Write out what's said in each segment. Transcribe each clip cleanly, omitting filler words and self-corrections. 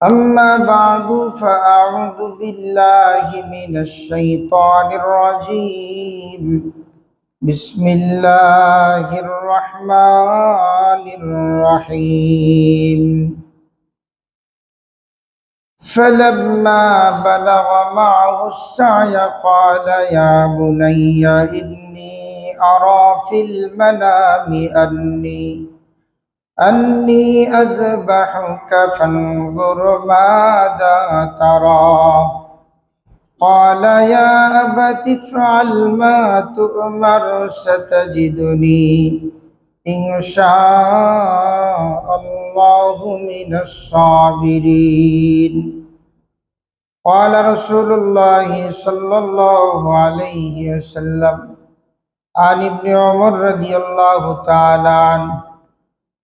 أما بعد فأعوذ بالله من الشيطان الرجيم. بسم الله الرحمن الرحيم. فلما بلغ معه السعي قال يا بني إني أرى في المنام أني أذبحك فانظر ماذا ترى. قال يا أبت افعل ما تؤمر ستجدني إن شاء الله من الصابرين. قال رسول الله صلى الله عليه وسلم عن ابن عمر رضي الله تعالى عنه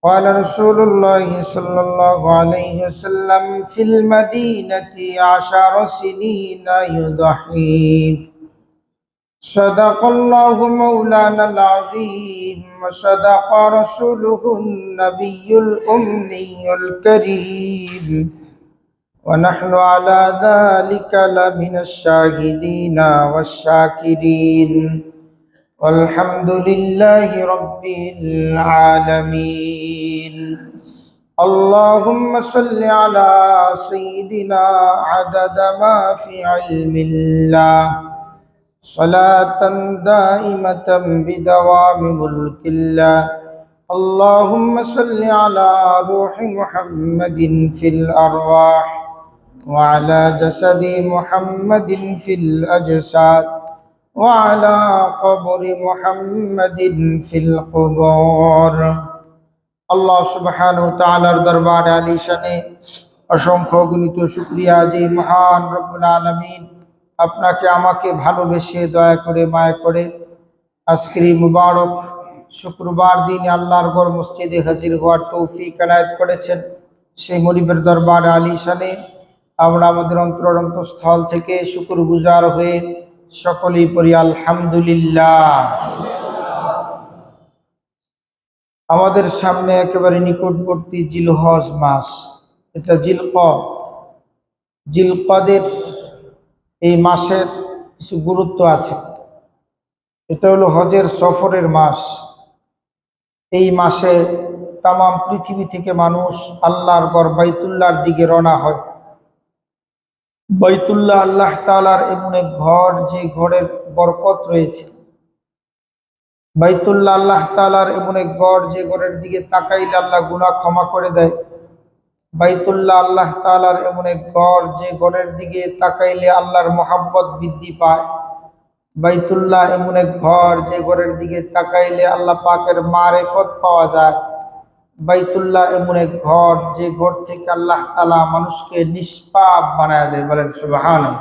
قال رسول الله صلى الله عليه وسلم في المدينة 10 سنين يضحي. صدق الله مولانا العظيم وصدق رسوله النبي الأمي الكريم ونحن على ذلك لمن الشاهدين والشاكرين والحمد لله رب العالمين. اللهم صل على سيدنا عدد ما في علم الله صلاة دائمة بدوام ملك الله. اللهم صل على روح محمد في الأرواح وعلى جسد محمد في الأجساد وعلى قبر محمد في القبور. আল্লাহ সুবহানাহু ওয়া তাআলার দরবারে আলিশানে অসংখ্য গণিত শুকরিয়া যে মহান রব্বুল আলামিন আপনাকে আমাকে ভালোবেসে দয়া করে মায়া করে আজকের এই মুবারক শুক্রবার দিন আল্লাহর ঘর মসজিদে হাজির হওয়ার তৌফিক এনায়েত করেছেন। সেই মনিবের দরবারে আলিশানে আমরা আমাদের অন্তরস্থল থেকে শুকরগুজার হয়ে সকলেই পড়ি আলহামদুলিল্লাহ। আমাদের সামনে একেবারে নিকটবর্তী জিলহজ মাস, এটা জিলকদের এই মাসের কিছু গুরুত্ব আছে। এটা হলো হজের সফরের মাস। এই মাসে তাম পৃথিবী থেকে মানুষ আল্লাহর ঘর বাইতুল্লাহর দিকে রওনা হয়। বাইতুল্লাহ আল্লাহ তাআলার এমন এক ঘর যে ঘরের বরকত রয়েছে। বাইতুল্লাহ আল্লাহ তাআলার এমন এক ঘর যে ঘরের দিকে তাকাইলে আল্লাহ গুনাহ ক্ষমা করে দেয়। বাইতুল্লাহ আল্লাহ তাআলার এমন এক ঘর যে ঘরের দিকে তাকাইলে আল্লাহর মহব্বত বৃদ্ধি পায়। বাইতুল্লাহ এমন এক ঘর যে ঘরের দিকে তাকাইলে আল্লাহ পাকের মারিফত পাওয়া যায়। বাইতুল্লাহ এমন এক ঘর যে ঘর থেকে আল্লাহ তাআলা মানুষকে নিষ্পাপ বানায় দেয়। বলেন সুবহানাল্লাহ।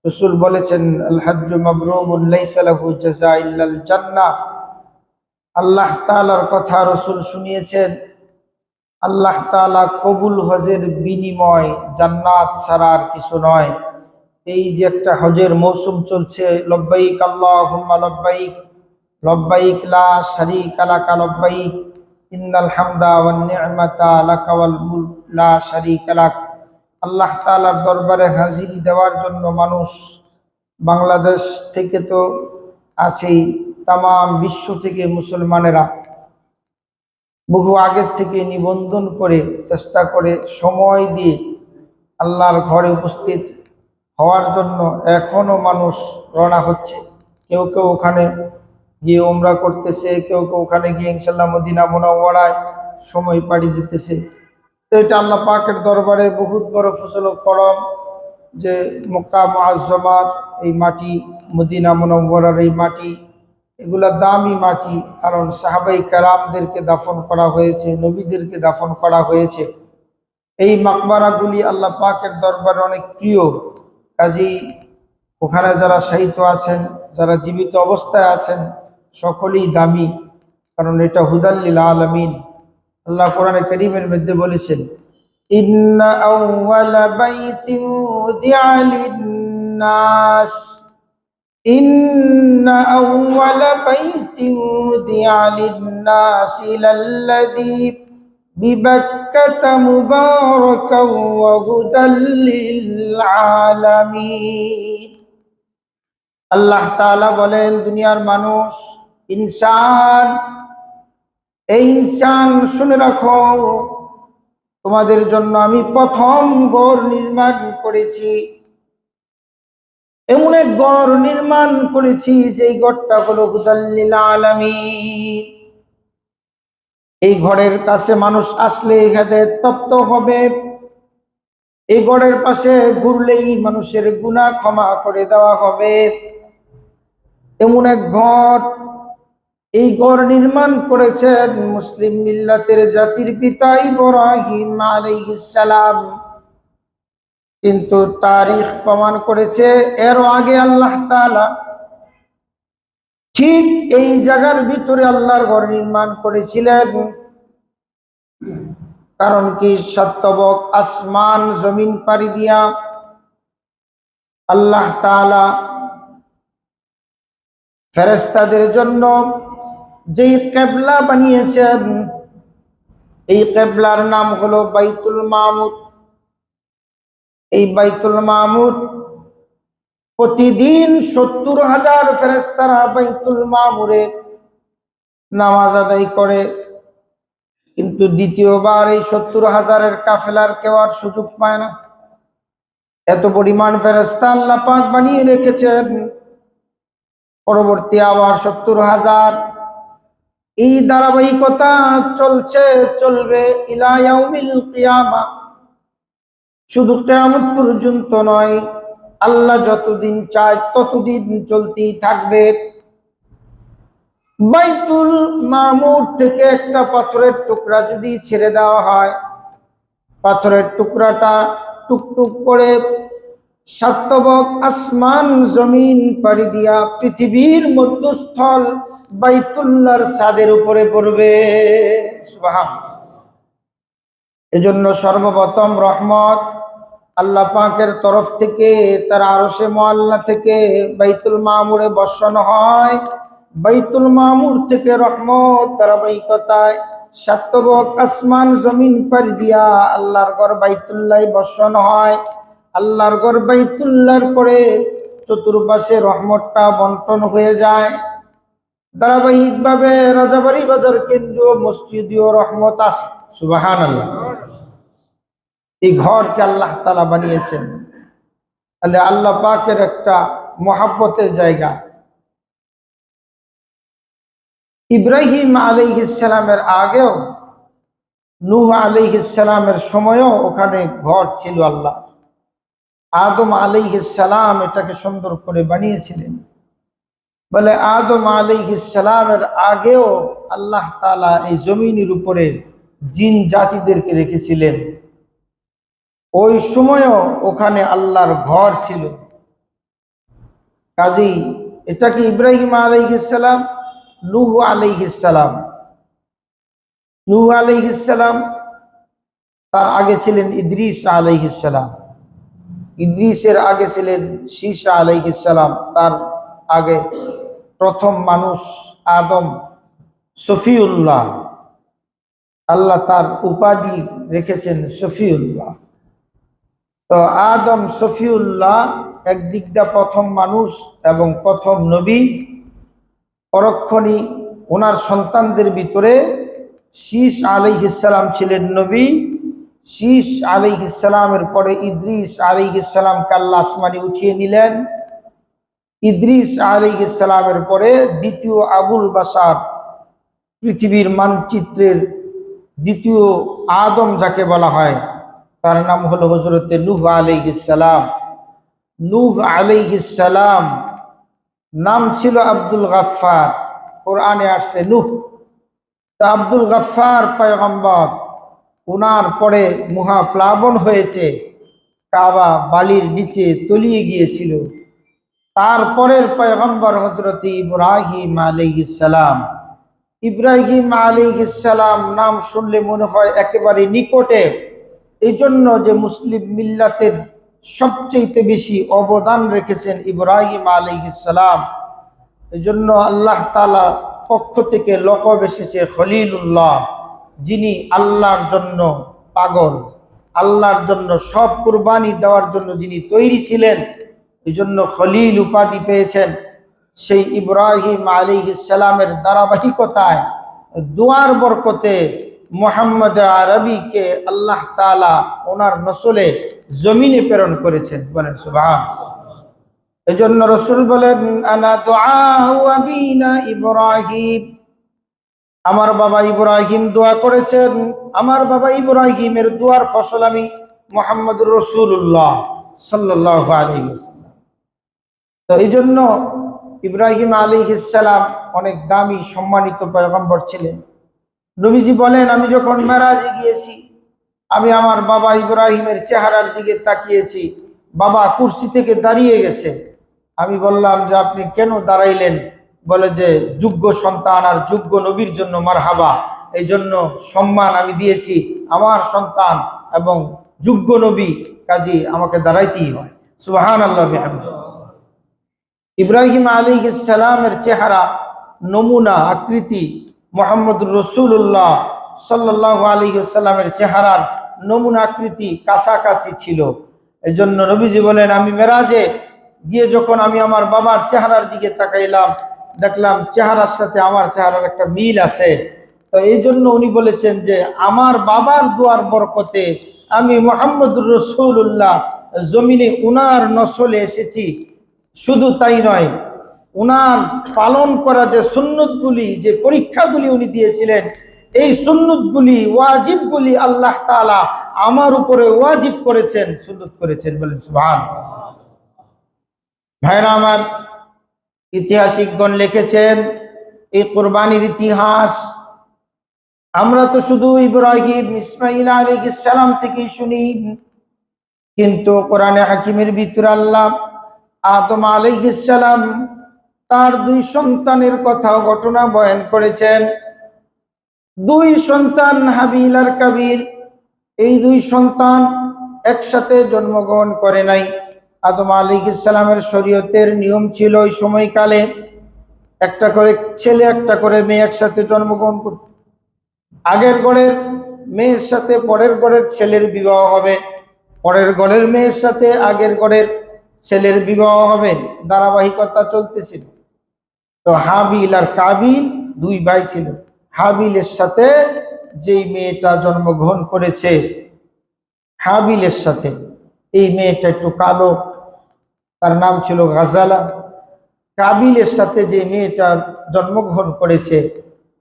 রাসূল বলেছেন আল হজ্জু মাবরুরুন লাইসা লাহু জাযা ইল্লাল জান্নাহ। আল্লাহ তাআলার কথা রাসূল শুনিয়েছেন, আল্লাহ তাআলা কবুল হজের বিনিময় জান্নাত ছাড়া আর কিছু নয়। এই যে একটা হজের মৌসুম চলছে, লব্বাইক আল্লাহুম্মা লব্বাইক লব্বাইক লা শারীকা লাকা লব্বাইক ইন্নাল হামদা ওয়ান নি'মাতা লাকা ওয়াল মুলক লা শারীকা লাক। আল্লাহ তাআলার দরবারে হাজিরি দেওয়ার জন্য মানুষ বাংলাদেশ থেকে তো আছেই, তাম বিশ্ব থেকে মুসলমানেরা বহু আগের থেকে নিবন্ধন করে চেষ্টা করে সময় দিয়ে আল্লাহর ঘরে উপস্থিত হওয়ার জন্য এখনো মানুষ রওনা হচ্ছে। কেউ কেউ ওখানে গিয়ে উমরা করতেছে, কেউ কেউ ওখানে গিয়ে ইনশাআল্লাহ মদিনা মুনাওয়ারায় সময় পাড়ি দিতেছে। তো এটা আল্লাহ পাকের দরবারে বহুত বড় ফজল ও করম যে মক্কা মুআজ্জমার এই মাটি, মদিনা মুনাওয়ারার এই মাটি, এগুলা দামি মাটি। কারণ সাহাবাই কেরামদেরকে দাফন করা হয়েছে, নবীদেরকে দাফন করা হয়েছে। এই মাকবারাগুলি আল্লাহ পাকের দরবারে অনেক প্রিয়। কাজেই ওখানে যারা শায়িত আছেন, যারা জীবিত অবস্থায় আছেন, সকলেই দামি। কারণ এটা হুদাল্লিল আলামিন। আল্লাহ কোরআনে কারীমের মধ্যে বলেছেন, ইন্না আউওয়ালা বাইতিন উদিআ লিন-নাস إن أول بيت وضع للناس للذي ببكة مباركا وهدى للعالمين আল্লাহ তাআলা বলেন, দুনিয়ার মানুষ, ইনসান, এই ইনসান শুনে রাখো, তোমাদের জন্য আমি প্রথম ঘর নির্মাণ করেছি। এমন এক ঘর নির্মাণ করেছি যে ঘরটা হলো হুদাল লিল আলামিন। এই ঘরের কাছে মানুষ আসলে হেদায়েত প্রাপ্ত হবে। এই ঘরের পাশে ঘুরলেই মানুষের গুনাহ ক্ষমা করে দেওয়া হবে। এমন এক ঘর, এই ঘর নির্মাণ করেছেন মুসলিম মিল্লাতের জাতির পিতা ইব্রাহিম আলাইহিস সালাম। কিন্তু তারিখ প্রমাণ করেছে এর আগে আল্লাহ তাআলা ঠিক এই জায়গার ভিতরে আল্লাহর ঘর নির্মাণ করেছিলেন। কারণ কি, সত্যবক আসমান জমিন পাড়ি দিয়া আল্লাহ তাআলা ফেরেশতাদের জন্য যেই কিবলা বানিয়েছেন, এই কিবলার নাম হলো বাইতুল মামুর। এই বাইতুল মামুর প্রতিদিন ৭০,০০০ ফেরেশতারা বাইতুল মামুরে নামাজ আদায় করে। কিন্তু দ্বিতীয়বার এই ৭০,০০০-এর কাফেলার কেউ আর সুযোগ পায় না। এত পরিমাণ ফেরেশতা আল্লাহ পাক বানিয়ে রেখেছেন। পরবর্তী আবার ৭০,০০০, এই ধারাবাহিকতা চলবে ইলা ইয়াউমিল কিয়ামা। শুধু কিয়ামত পর্যন্ত নয়, আল্লাহ যতদিন চায় ততদিন চলতেই থাকবে। বাইতুল মামুর থেকে একটা পাথরের টুকরা যদি ছেড়ে দেওয়া হয়, পাথরের টুকরাটা টুকটুক করে সাতবক আসমান জমিন পাড়ি দিয়া পৃথিবীর মধ্যস্থল বাইতুল্লাহর ছাদের উপরে পড়বে। সুবহানাল্লাহ। এজন্য সর্বপ্রথম রহমত আল্লাহ পাকের তরফ থেকে, তার আরশে মুআল্লা থেকে বাইতুল মামুরে বর্ষণ হয়। বাইতুল মামুর থেকে রহমত ধারাবাহিকতায় সাতবক আসমান জমিন পাড়ি দিয়া আল্লাহর ঘর বাইতুল্লাহ বর্ষণ হয়। আল্লাহর ঘর বাইতুল্লাহর পরে চতুর্পাশে রহমতটা বন্টন হয়ে যায়। ধারাবাহিকভাবে রাজাবাড়ি বাজার কেন্দ্রীয় মসজিদীয় রহমত আছে। সুবহানাল্লাহ। এই ঘরকে আল্লাহ তাআলা বানিয়েছেন, আল্লাহ পাকের একটা মহব্বতের জায়গা। ইব্রাহিম আলাইহিস সালামের আগেও, নূহ আলাইহিস সালামের সময়ও ওখানে ঘর ছিল আল্লাহ। আদম আলাইহিস সালাম এটাকে সুন্দর করে বানিয়েছিলেন। বলে আদম আলাইহিস সালামের আগেও আল্লাহ তাআলা এই জমিনের উপরে জিন জাতিদেরকে রেখেছিলেন। ওই সময়ও ওখানে আল্লাহর ঘর ছিল। কাজেই এটাকে ইব্রাহিম আলাইহিস সালাম, নূহ আলাইহিস সালাম, নূহ আলাইহিস সালাম, তার আগে ছিলেন ইদ্রিস আলাইহিস সালাম, ইদ্রিসের আগে ছিলেন শীসা আলাইহিস সালাম, তার আগে প্রথম মানুষ আদম সফিউল্লাহ। আল্লাহ তার উপাধি রেখেছেন সফিউল্লাহ। তো আদম সফিউল্লাহ একদিক দিয়ে প্রথম মানুষ এবং প্রথম নবী। পরক্ষণই ওনার সন্তানদের ভিতরে শীস আলাইহিস সালাম ছিলেন নবী। শীস আলাইহিস সালামের পরে ইদ্রিস আলাইহিস সালামকে আল্লাহ আসমানে উঠিয়ে নিলেন। ইদ্রিস আলাইহিস সালামের পরে দ্বিতীয় আবুল বাশার, পৃথিবীর মানচিত্রের দ্বিতীয় আদম যাকে বলা হয়, তার নাম হলো হযরতে নূহ আলাইহিস সালাম। নূহ আলাইহিস সালাম নাম ছিল আব্দুল গাফফার, কোরআনে আসছে নূহ। তা আব্দুল গাফফার পয়গম্বর, ওনার পরে মহাপ্লাবন হয়েছে, কাবা বালির নিচে তলিয়ে গিয়েছিল। তারপরের পয়গম্বর হযরত ইব্রাহিম আলাইহিস সালাম। ইব্রাহিম আলাইহিস সালাম নাম শুনলে মনে হয় একেবারে নিকটে। এই জন্য যে মুসলিম মিল্লাতের সবচেয়ে বেশি অবদান রেখেছেন ইব্রাহিম আলাইহিস সালাম। এই জন্য আল্লাহ তাআলা পক্ষ থেকে লকব এসেছে খলিলুল্লাহ, যিনি আল্লাহর জন্য পাগল, আল্লাহর জন্য সব কুরবানি দেওয়ার জন্য যিনি তৈরি ছিলেন, এই জন্য খলিল উপাধি পেয়েছেন। সেই ইব্রাহিম আলাইহিস সালামের ধারাবাহিকতায় দুয়ার বরকতে মুহাম্মদ আরবিকে আল্লাহ তাআলা ওনার নসলে জমিনে প্রেরণ করেছেন। বলেন সুবহানাল্লাহ। এজন্য রাসূল বলেন, আনা দুআউ আবিনা ইব্রাহিম, আমার বাবা ইব্রাহিম দোয়া করেছেন, আমার বাবা ইব্রাহিমের দোয়ার ফসল আমি মুহাম্মদুর রাসূলুল্লাহ সাল্লাল্লাহু আলাইহি ওয়াসাল্লাম। তো এই জন্য ইব্রাহিম আলাইহিস সালাম অনেক দামি সম্মানিত পয়গম্বর ছিলেন। নবীজি বলেন, আমি যখন মেরাজে গিয়েছি, আমি আমার বাবা ইব্রাহিমের চেহারার দিকে তাকিয়েছি, বাবা কুরসি থেকে দাঁড়িয়ে গেছে। আমি বললাম যে আপনি কেন দাঁড়াইলেন? বলে যে যোগ্য সন্তান আর যোগ্য নবীর জন্য মারহাবা, এই জন্য সম্মান আমি দিয়েছি আমার সন্তান এবং যোগ্য নবী, কাজী আমাকে দাঁড়াইতেই হয়। সুবহানাল্লাহ বিহামদিহি। ইব্রাহিম আলাইহিস সালামের চেহারা, নমুনা আকৃতি মুহাম্মদুর রাসূলুল্লাহ সাল্লাল্লাহু আলাইহি ওয়াসাল্লামের চেহারার নমুনা আকৃতি কাছাকাছি ছিল। এজন্য নবীজি বলেন, আমি মেরাজে গিয়ে যখন আমি আমার বাবার চেহারার দিকে তাকাইলাম, দেখলাম চেহারার সাথে আমার চেহারার একটা মিল আছে। তো এই জন্য উনি বলেছেন যে আমার বাবার দোয়ার বরকতে আমি মুহাম্মদুর রাসূলুল্লাহ জমিনে উনার নসলে এসেছি। শুধু তাই নয়, উনার পালন করা যে সুন্নতগুলি, যে পরীক্ষাগুলি উনি দিয়েছিলেন, এই সুন্নতগুলি, ওয়াজিবগুলি আল্লাহ তাআলা আমার উপরে ওয়াজিব করেছেন, সুন্নত করেছেন। বলেন সুবহানাল্লাহ। ভাইরা আমার, ইতিহাসিকগণ লিখেছেন এই কুরবানির ইতিহাস আমরা তো শুধু ইব্রাহিম ইসমাঈল আলাইহিস সালাম থেকেই শুনি, কিন্তু কোরআনে হাকিমের ভিতরে আল্লাহ আদম আলাইহিস সালাম তার দুই সন্তানের কথা ঘটনা বয়ান করেছেন। দুই সন্তান হাবিল আর কাবিল, এই দুই সন্তান একসাথে জন্মগ্রহণ করে নাই। আদম আলাইহিস সালামের শরীয়তের নিয়ম ছিল ওই সময়কালে একটা করে ছেলে একটা করে মেয়ে একসাথে জন্মগ্রহণ করত। আগের ঘরের মেয়ের সাথে পরের ঘরের ছেলের বিবাহ হবে, পরের ঘরের মেয়ের সাথে আগের ঘরের ছেলের বিবাহ হবে, ধারাবাহিকতা চলতেছিল। তো হাবিল আর কাবিল দুই ভাই ছিল। হাবিলের সাথে যেই মেয়েটা জন্মগ্রহণ করেছে, হাবিলের সাথে এই মেয়েটা একটু কালো, তার নাম ছিল গাজালা। কাবিলের সাথে যে মেয়েটা জন্মগ্রহণ করেছে,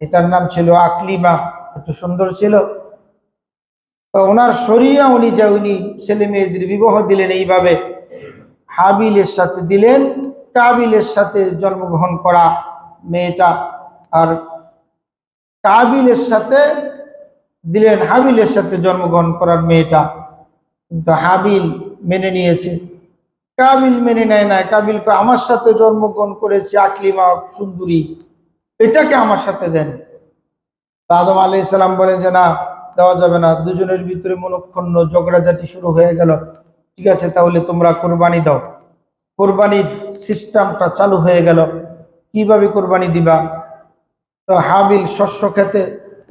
এটার নাম ছিল আকলিমা, একটু সুন্দর ছিল। তো ওনার শরিয়া অনুযায়ী উনি ছেলে মেয়েদের বিবাহ দিলেন এইভাবে, হাবিলের সাথে দিলেন কাবিলের সাথে জন্মগ্রহণ করা মেয়েটা, আর কাবিলের সাথে দিলেন হাবিলের সাথে জন্মগ্রহণ করার মেয়েটা। কিন্তু হাবিল মেনে নিয়েছে, কাবিল মেনে নেয় না। কাবিলকে আমার সাথে জন্মগ্রহণ করেছে আকলিমা সুন্দরী, এটাকে আমার সাথে দেন। আদম আলাইহিস সালাম বলেন যে না, দেওয়া যাবে না। দুজনের ভিতরে মনক্ষুণ্ণ ঝগড়াঝাটি শুরু হয়ে গেল। ঠিক আছে, তাহলে তোমরা কোরবানি দাও। কোরবানির সিস্টেমটা চালু হয়ে গেল। কিভাবে কোরবানি দিবা? তো হাবিল শস্য খেতে,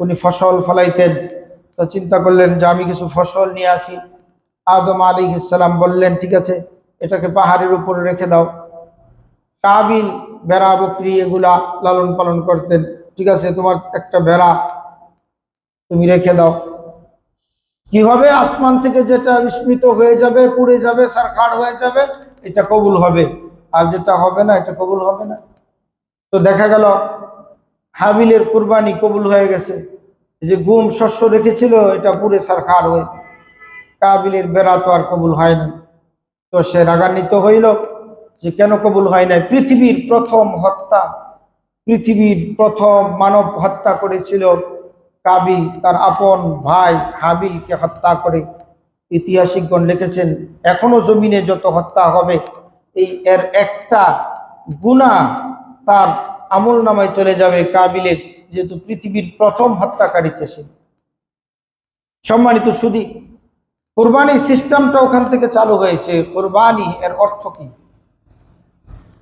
উনি ফসল ফলাইতেন। তো চিন্তা করলেন যে আমি কিছু ফসল নিয়ে আসি। আদম আলাইহিস সালাম বললেন, ঠিক আছে, এটাকে পাহাড়ের উপরে রেখে দাও। কাবিল ভেড়া বকরি এগুলা লালন পালন করতেন। ঠিক আছে, তোমার একটা ভেড়া তুমি রেখে দাও। কি হবে? আসমান থেকে যেটা বিস্মিত হয়ে যাবে, পুড়ে যাবে, সারখাড় হয়ে যাবে, এটা কবুল হবে, আর যেটা হবে না এটা কবুল হবে না। তো দেখা গেল হাবিলের কুরবানি কবুল হয়ে গেছে। যে গুম শস্য রেখেছিল এটা পুড়ে সারখাড় হয়ে, কাবিলের বেড়া তো আর কবুল হয় না। তো সে রাগান্বিত হইল যে কেন কবুল হয় নাই। পৃথিবীর প্রথম হত্যা, পৃথিবীর প্রথম মানব হত্যা করেছিল কাবিল, তার আপন ভাই হাবিলকে হত্যা করে। ইতিহাসিকগণ লিখেছেন এখনো জমিনে যত হত্যা হবে, এর একটা গুনাহ তার আমল নামায় চলে যাবে কাবিলের, যেহেতু পৃথিবীর প্রথম হত্যাকারী ছিল। সম্মানিত সুধী, কুরবানির সিস্টেমটা ওখান থেকে চালু হয়েছে। কুরবানি এর অর্থ কি?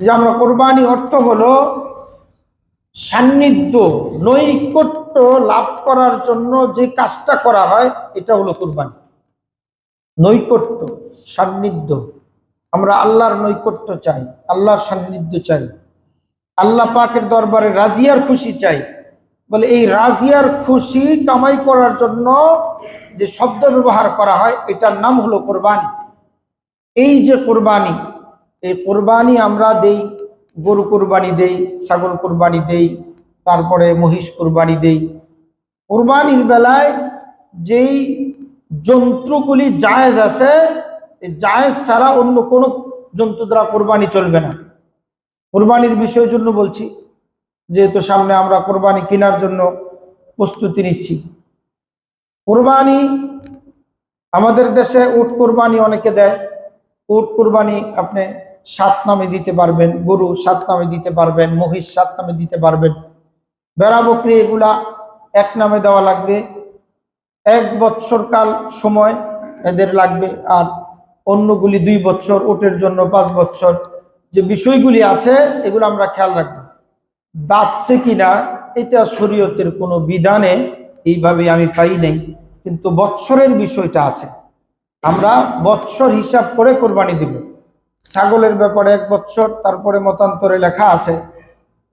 যে আমরা কুরবানি অর্থ হলো সান্নিধ্য, নৈকট্য লাভ করার জন্য যে কাজটা করা হয় এটা হলো কুরবানি। নৈকট্য, সান্নিধ্য, আমরা আল্লাহর নৈকট্য চাই, আল্লাহর সান্নিধ্য চাই, আল্লাহ পাকের দরবারে রাজিয়ার খুশি চাই। বলে এই রাজিয়ার খুশি কামাই করার জন্য যে শব্দ ব্যবহার করা হয় এটার নাম হলো কোরবানি। এই যে কোরবানি, এই কোরবানি আমরা দেই, গরু কোরবানি দেই, ছাগল কোরবানি দেই, তারপরে মহিষ কোরবানি দেই। কোরবানির বেলায় যেই যন্ত্রগুলি জায়েজ আছে, এই জায়েজ ছাড়া অন্য কোনো জন্তু দ্বারা কোরবানি চলবে না। কোরবানির বিষয়ের জন্য বলছি, যেহেতু সামনে আমরা কোরবানি কেনার জন্য প্রস্তুতি নিচ্ছি। কোরবানি আমাদের দেশে উট কোরবানি অনেকে দেয়। উট কোরবানি আপনি 7 নামে দিতে পারবেন, গরু 7 নামে দিতে পারবেন, মহিষ 7 নামে দিতে পারবেন। বেড়া বকরি এগুলা 1 নামে দেওয়া লাগবে। 1 বৎসর কাল সময় এদের লাগবে, আর অন্যগুলি 2 বছর, উটের জন্য 5 বছর। যে বিষয়গুলি আছে এগুলো আমরা খেয়াল রাখবো। দাঁতছে কিনা এটা শরীয়তের কোনো বিধানে এইভাবে আমি পাই নাই, কিন্তু বৎসরের বিষয়টা আছে। আমরা বৎসর হিসাব করে কোরবানি দিব। ছাগলের ব্যাপারে 1 বৎসর, তারপরে মতান্তরে লেখা আছে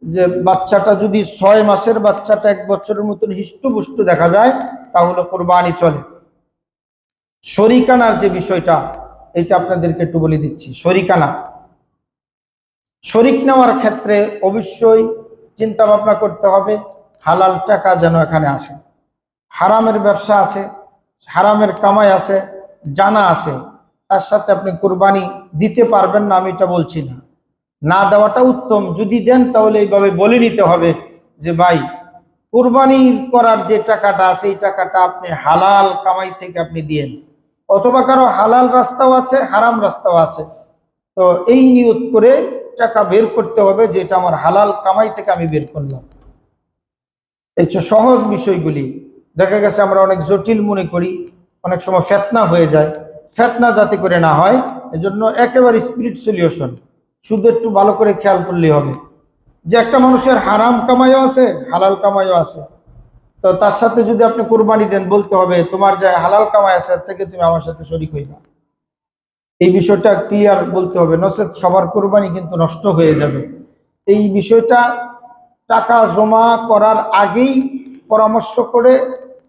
যে বাচ্চাটা যদি 6 মাসের বাচ্চাটা 1 বছরের মতন হিষ্টপুষ্ট দেখা যায় তাহলে কোরবানি চলে। শরিকানার যে বিষয়টা এটা আপনাদেরকে একটু বলে দিচ্ছি। শরিকানা, শরিক নেওয়ার ক্ষেত্রে অবশ্যই চিন্তা ভাবনা করতে হবে হালাল টাকা যেন এখানে আসে। হারামের ব্যবসা আছে, হারামের কামাই আছে, জানা আছে, তার সাথে আপনি কোরবানি দিতে পারবেন না আমি এটা বলছি না, না দেওয়াটা উত্তম। যদি দেন তাহলে এইভাবে বলে নিতে হবে যে ভাই কোরবানি করার যে টাকাটা আছে এই টাকাটা আপনি হালাল কামাই থেকে আপনি দিয়েন, অথবা কারো হালাল রাস্তাও আছে, হারাম রাস্তাও আছে। তো এই নিয়ত করে টাকা বের করতে হবে যে এটা আমার হালাল কামাই থেকে আমি বের করলাম। এই সহজ বিষয়গুলি দেখা গেছে আমরা অনেক জটিল মনে করি, অনেক সময় ফেতনা হয়ে যায়। ফেতনা যাতে করে না হয় এজন্য একেবারে স্পিরিট সলিউশন, শুধু একটু ভালো করে খেয়াল করলেই হবে যে একটা মানুষের হারাম কামাইও আছে, হালাল কামাইও আছে। তো তার সাথে যদি আপনি কোরবানি দেন বলতে হবে তোমার যা হালাল কামাই আছে এর থেকে তুমি আমার সাথে শরীক হইবা। এই বিষয়টা ক্লিয়ার বলতে হবে, নচেত সবার কোরবানি কিন্তু নষ্ট হয়ে যাবে। এই বিষয়টা টাকা জমা করার আগেই পরামর্শ করে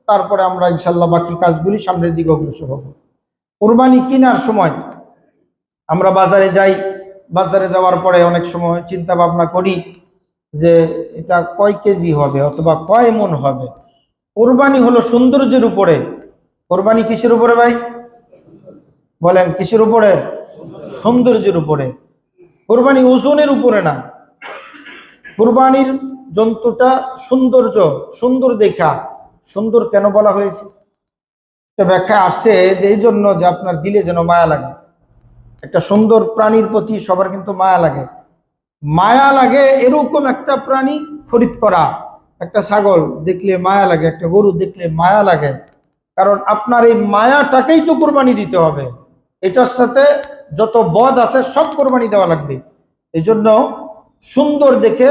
তারপরে আমরা ইনশাল্লাহ বাকি কাজগুলি সামনের দিকে অগ্রসর হব। কোরবানি কেনার সময় আমরা বাজারে যাই, বাজারে যাওয়ার পরে অনেক সময় চিন্তা ভাবনা করি যে এটা কয় কেজি হবে অথবা কয় মন হবে। কোরবানি হলো সৌন্দর্যের উপরে। কোরবানি কিসের উপরে ভাই বলেন, কিসের উপরে? সৌন্দর্যের উপরে। কোরবানি ওজনের উপরে না। কোরবানির জন্তুটা সৌন্দর্য, সুন্দর দেখা। সুন্দর কেন বলা হয়েছে একটা ব্যাখ্যা আসছে যে এই জন্য যে আপনার দিলে যেন মায়া লাগে। একটা সুন্দর প্রাণীর প্রতি সবার কিন্তু মায়া লাগে। মায়া লাগে এরকম একটা প্রাণী খরিদ করা। একটা ছাগল দেখলে মায়া লাগে, একটা গরু দেখলে মায়া লাগে, কারণ আপনার এই মায়াটাকেই তো কোরবানি দিতে হবে। এটার সাথে যত বদ আছে সব কোরবানি দেওয়া লাগবে। এই জন্য সুন্দর দেখে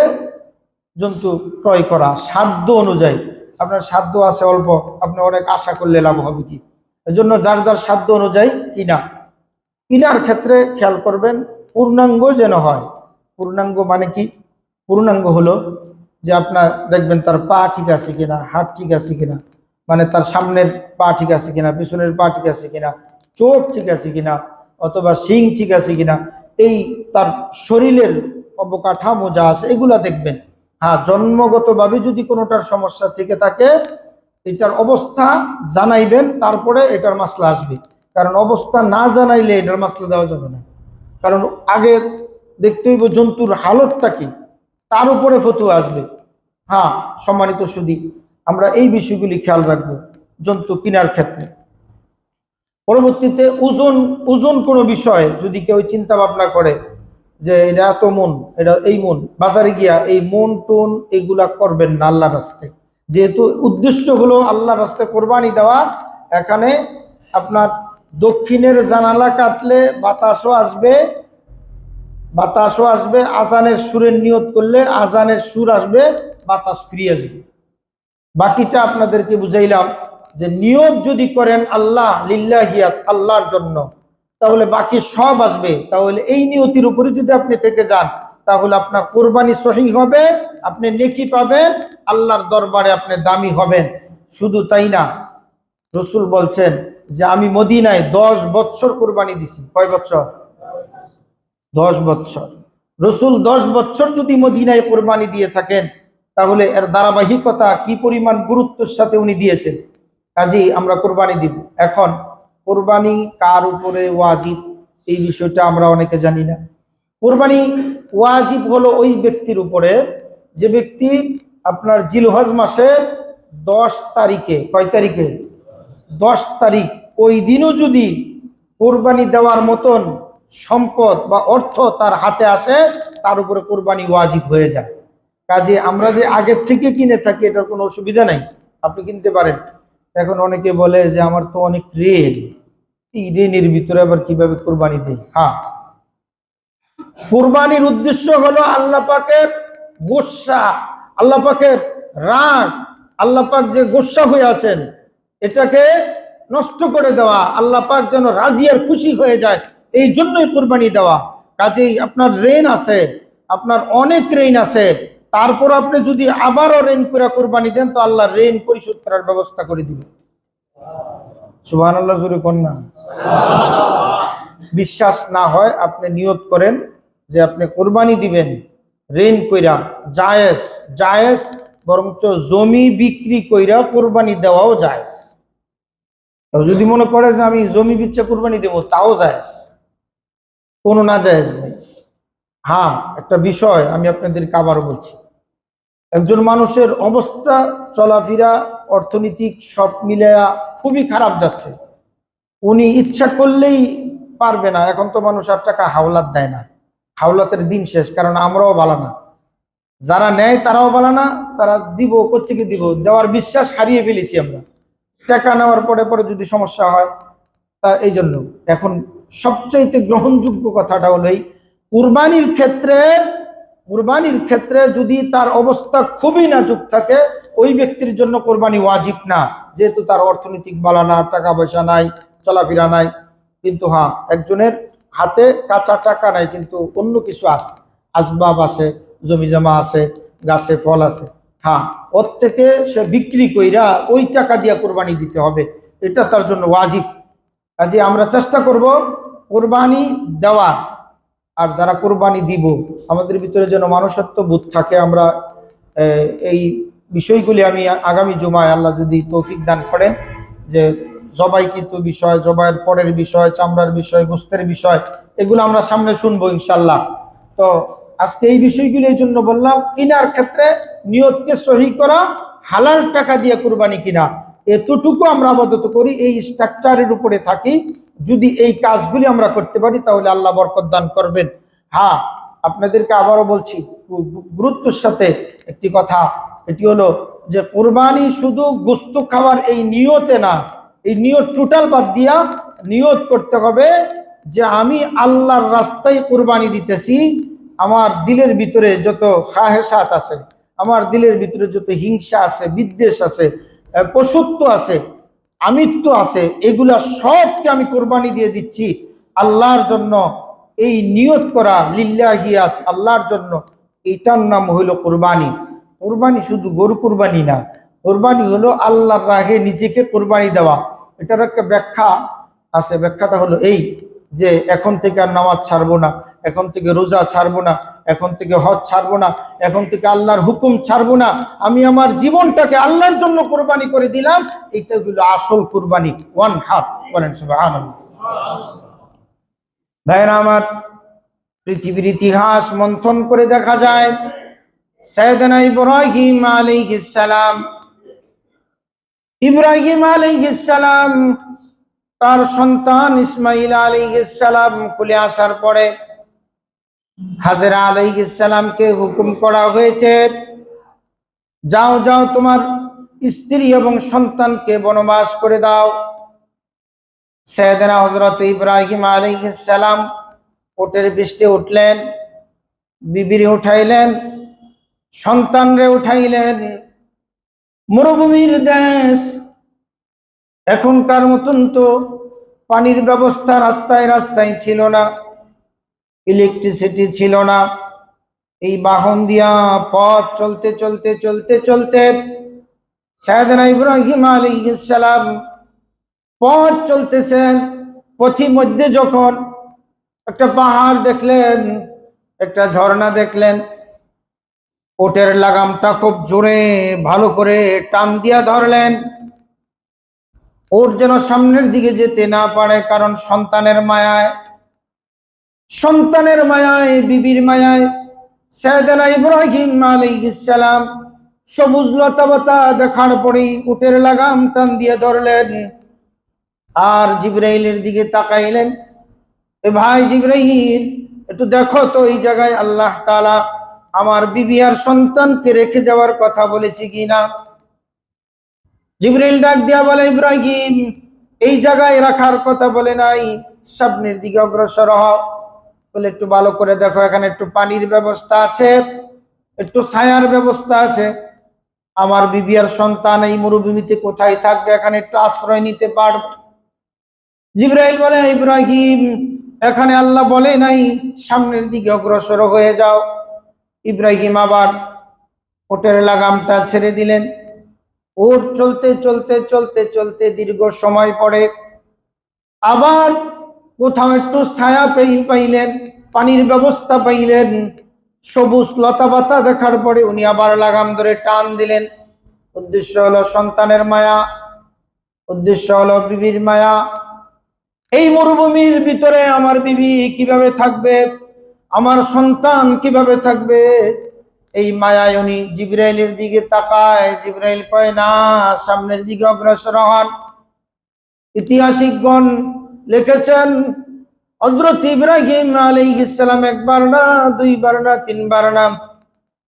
জন্তু ক্রয় করা, সাধ্য অনুযায়ী। আপনার সাধ্য আছে অল্প, আপনি অনেক আশা করলে লাভ হবে কি? এজন্য যার যার সাধ্য অনুযায়ী কিনার ক্ষেত্রে খেয়াল করবেন পূর্ণাঙ্গ যেন হয়। পূর্ণাঙ্গ মানে কি? পূর্ণাঙ্গ হলো যে আপনার দেখবেন তার পা ঠিক আছে কিনা, হাত ঠিক আছে কিনা, মানে তার সামনের পা ঠিক আছে কিনা, পিছনের পা ঠিক আছে কিনা, চোখ ঠিক আছে কিনা, অথবা শিং ঠিক আছে কিনা, এই তার শরীরের অবকাঠামো যা আছে এগুলা দেখবেন। হ্যাঁ, জন্মগতভাবে যদি কোনোটার সমস্যা থেকে থাকে এটার অবস্থা জানাইবেন, তারপরে এটার মাসলা আসবে। কারণ অবস্থা না জানাইলে এটার মাসলা দেওয়া যাবে না। কারণ আগে দেখতে হইব জন্তুর হালতটা কি, তার উপরে ফতুয়া আসবে। হ্যাঁ সম্মানিত সুধী, আমরা এই বিষয়গুলি খেয়াল রাখবো জন্তু কেনার ক্ষেত্রে। পরবর্তীতে ওজন কোনো বিষয় যদি কেউ চিন্তা ভাবনা করে যে এটা এত মন, এটা এই মন, বাজারে গিয়া এই মন টন এগুলা করবেন না আল্লাহর রাস্তায়। যেহেতু উদ্দেশ্য হলো আল্লাহর রাস্তায় কোরবানি দেওয়া, এখানে আপনার দক্ষিণের জানালা কাটলে বাতাসও আসবে, আজানের সুরের নিয়ত করলে আজানের সুর আসবে, বাতাস ফিরে আসবে। বাকিটা আপনাদেরকে বুঝাইলাম যে নিয়ত যদি করেন আল্লাহ লিল্লাহিয়াত, আল্লাহর জন্য, তাহলে বাকি সব আসবে। তাহলে এই নিয়তির উপরে যদি আপনি থেকে যান, তাহলে আপনার কোরবানি সহিহ হবে, আপনি নেকি পাবেন, আল্লাহর দরবারে আপনি দামি হবেন। শুধু তাই না, রসুল বলছেন যে আমি মদিনায় 10 বছর কোরবানি দিছি। কয় বছর? 10 বছর। রসুল 10 বছর যদি মদিনায় কোরবানি দিয়ে থাকেন, তাহলে এর ধারাবাহিকতা কি পরিমাণ গুরুত্বের সাথে উনি দিয়েছেন। কাজেই আমরা কোরবানি দিব। এখন কোরবানি কার উপরে ওয়াজিব, এই বিষয়টা আমরা অনেকে জানি না। কোরবানি ওয়াজিব হলো ওই ব্যক্তির উপরে যে ব্যক্তি আপনার জিলহজ মাসের 10 তারিখে, কয় তারিখে? 10 তারিখ, ওই দিনও যদি কোরবানি দেওয়ার মতন সম্পদ বা অর্থ তার হাতে আসে, তার উপরে কোরবানি ওয়াজিব হয়ে যায়। কাজে আমরা যে আগের থেকে কিনে থাকি এটার কোনো অসুবিধা নাই, আপনি কিনতে পারেন। এখন অনেকে বলে যে আমার তো অনেক ঋণ, এই ঋণের ভিতরে আবার কিভাবে কোরবানি দেই? হ্যাঁ, কোরবানির উদ্দেশ্য হলো আল্লাহ পাকের গোসা, আল্লাহ পাকের রাগ, আল্লাহ পাক যে গোসা হয়ে আছেন এটাকে নষ্ট করে দেওয়া, আল্লাহ পাক যেন রাজি আর খুশি হয়ে যায়, এই জন্যই কোরবানি দেওয়া। কাজেই আপনার ঋণ আছে, আপনার অনেক ঋণ আছে, তারপর আপনি যদি আবারও ঋণ করে কোরবানি দেন, তো আল্লাহ ঋণ পরিশোধ করার ব্যবস্থা করে দিবে। সুবহানাল্লাহ জোরে কোন না? বিশ্বাস না হয় আপনি নিয়ত করেন যে আপনি কোরবানি দিবেন ঋণ কইরা, জায়েজ, জায়েজ, বরঞ্চ জমি বিক্রি কইরা কোরবানি দেওয়াও জায়েজ। যদি মনে করে যে আমি জমি বিচ্ছে কোরবানি দেবো, তাও জায়েজ, কোনো না জায়েজ নেই। হ্যাঁ, একটা বিষয় আমি আপনাদেরকে আবারও বলছি, একজন মানুষের অবস্থা, চলাফেরা, অর্থনৈতিক সব মিলায়া খুবই খারাপ যাচ্ছে, উনি ইচ্ছা করলেই পারবে না। এখন তো মানুষ আর টাকা হাওলাত দেয় না, হাওলাতের দিন শেষ, কারণ আমরাও বালা না, যারা নেয় তারাও বালা না, তারা দিব কোত্থেকে দিব, দেওয়ার বিশ্বাস হারিয়ে ফেলেছি আমরা। টাকা নেওয়ার পরে পরে যদি সমস্যা হয়, তা এই জন্য এখন সবচাইতে গ্রহণযোগ্য কথাটা হলো এই কুরবানির ক্ষেত্রে, কুরবানির ক্ষেত্রে যদি তার অবস্থা খুবই নাজুক থাকে, ওই ব্যক্তির জন্য কোরবানি ওয়াজিব না, যেহেতু তার অর্থনৈতিক বালা না, টাকা পয়সা নাই, চলাফেরা নাই। কিন্তু হ্যাঁ, একজনের হাতে কাঁচা টাকা নাই, কিন্তু অন্য কিছু আছে, আসবাব আছে, জমি জমা আছে, গাছে ফল আছে, হ্যাঁ, ওর থেকে সে বিক্রি কইরা ওই টাকা দিয়ে কোরবানি দিতে হবে, এটা তার জন্য ওয়াজিব। কাজে আমরা চেষ্টা করব কোরবানি দেওয়ার, আর যারা কোরবানি দিব আমাদের ভিতরে যেন মানুষত্ব বোধ থাকে। আমরা এই বিষয়গুলি আমি আগামী জুমায় আল্লাহ যদি তৌফিক দান করেন, যে জবাইকৃত বিষয়, জবাইয়ের পরের বিষয়, চামড়ার বিষয়, গোস্তের বিষয়, এগুলো আমরা সামনে শুনবো ইনশাল্লাহ। তো আজকে এই বিষয়গুলি এই জন্য বললাম, কিনার ক্ষেত্রে নিয়তকে সহি করা, হালাল টাকা দিয়ে কোরবানি কিনা, এতটুকু আমরা আপাতত করি, এই স্ট্রাকচারের উপরে থাকি। যদি এই কাজগুলি আমরা করতে পারি, তাহলে আল্লাহ বরকত দান করবেন। হ্যাঁ, আপনাদেরকে আবারও বলছি গুরুত্বের সাথে একটি কথা, এটি হলো যে কোরবানি শুধু গোস্ত খাওয়ার এই নিয়তে না, এই নিয়ত টোটাল বাদ দিয়া নিয়ত করতে হবে যে আমি আল্লাহর রাস্তায় কোরবানি দিতেছি। আমার দিলের ভিতরে যত খাহেসাত আছে, আমার দিলের ভিতরে যত হিংসা আছে, বিদ্বেষ আছে, পশুত্ব আছে, আমিত্ব আছে, এগুলা সবকে আমি কোরবানি দিয়ে দিচ্ছি আল্লাহর জন্য। এই নিয়ত করা লিল্লাহিয়াত, আল্লাহর জন্য, এটার নাম হইল কোরবানি। কোরবানি শুধু গরু কোরবানি না, কোরবানি হলো আল্লাহর রাহে নিজেকে কোরবানি দেওয়া। এটার একটা ব্যাখ্যা আছে, ব্যাখ্যাটা হলো এই যে এখন থেকে আর নামাজ ছাড়বো না, এখন থেকে রোজা ছাড়বো না, এখন থেকে হজ ছাড়বো না, এখন থেকে আল্লাহর হুকুম ছাড়বো না, আমি আমার জীবনটাকে আল্লাহর জন্য কোরবানি করে দিলাম। এইটা হলো আসল কোরবানি। ওয়ান হাত বলেন সুবহানাল্লাহ। ভাইরা আমার, পৃথিবীর ইতিহাস মন্থন করে দেখা যায়, সাইয়েদনা ইব্রাহিম আলাইহিস সালাম, ইব্রাহিম আলাইহিস সালাম তার সন্তান ইসমাইল আলাইহিস সালাম কুলে আসার পরে হাজেরা আলাইহিস সালামকে হুকুম করা হয়েছে, যাও যাও তোমার স্ত্রী এবং সন্তানকে বনবাস করে দাও। সাইয়েদনা হযরত ইব্রাহিম আলাইহিস সালাম ওটের পৃষ্ঠে উঠলেন, বিবিরে উঠাইলেন, সন্তানরে উঠাইলেন। মরুভূমির দেশ, এখনকার মতন তো পানির ব্যবস্থা রাস্তায় রাস্তায় ছিল না, ইলেকট্রিসিটি ছিল না। এই বাহন দিয়া পথ চলতে চলতে চলতে চলতে সাইয়েদনা ইব্রাহিম আলাইহিস সালাম পথ চলতেছেন। পথি মধ্যে যখন একটা পাহাড় দেখলেন, একটা ঝর্ণা দেখলেন, ওটের লাগামটা খুব জোরে ভালো করে টান দিয়া ধরলেন। ওট যেন সামনের দিকে যেতে না পারে, কারণ সন্তানের মায়ায় বিবির মায়ায় সাইয়েদনা ইব্রাহিম আলাইহিস সালাম সবুজ লতাপাতা দেখার পরেই উটের লাগাম টান দিয়ে ধরলেন। আর জিবরাইলের দিকে তাকাইলেন, এ ভাই জিবরাইল, একটু দেখো তো এই জায়গায় আল্লাহ তাআলা আমার বিবি আর সন্তানকে রেখে যাওয়ার কথা বলেছি কিনা। জিবরাইল ডাক দিয়া বলে, ইব্রাহিম, এই জায়গায় রাখার কথা বলে নাই, সামনের দিকে অগ্রসর হও। বলে, একটু ভালো করে দেখো, এখানে একটু পানির ব্যবস্থা আছে, একটু ছায়ার ব্যবস্থা আছে। আমার বিবি আর সন্তান এই মরুভূমিতে কোথায় থাকবে, এখানে একটু আশ্রয় নিতে পারবে। জিবরাইল বলে, ইব্রাহিম, এখানে আল্লাহ বলে নাই সামনের দিকে অগ্রসর হয়ে যাও। ইব্রাহিম আবার ওটের লাগামটা ছেড়ে দিলেন। ওট চলতে চলতে চলতে চলতে দীর্ঘ সময় পরে আবার কোথাও একটু ছায়া পাইলেন, পানির ব্যবস্থা পাইলেন। সবুজ লতাপাতা দেখার পরে উনি আবার লাগাম ধরে টান দিলেন। উদ্দেশ্য হলো সন্তানের মায়া, উদ্দেশ্য হলো বিবির মায়া। এই মরুভূমির ভিতরে আমার বিবি কিভাবে থাকবে, আমার সন্তান কিভাবে থাকবে, এই মায়ায় উনি জিবরাইলের দিকে তাকায়। জিবরাইল কয়, না, সামনের দিকে অগ্রসর হন। ঐতিহাসিকগণ লিখেছেন, হযরত ইব্রাহিম আলাইহিস সালাম একবার না, দুইবার না, তিনবার না,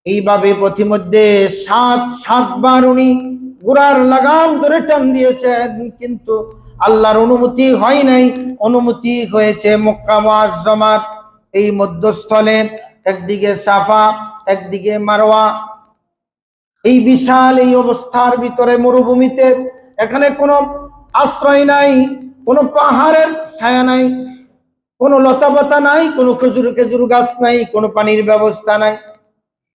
এইভাবে পথিমধ্যে সাতবার উনি ঘোড়ার লাগাম ধরে টান দিয়েছেন, কিন্তু আল্লাহর অনুমতি হয় নাই। অনুমতি হয়েছে মক্কা মুআজ্জমার এই মধ্যস্থলে, একদিকে সাফা একদিকে মারওয়া। এই বিশাল এই অবস্থার ভিতরে মরুভূমিতে, এখানে কোনো আশ্রয় নাই, কোনো পাহাড়ের ছায়া নাই, কোনো লতাপাতা নাই, কোনো খেজুর গাছ নাই, কোনো পানির ব্যবস্থা নাই।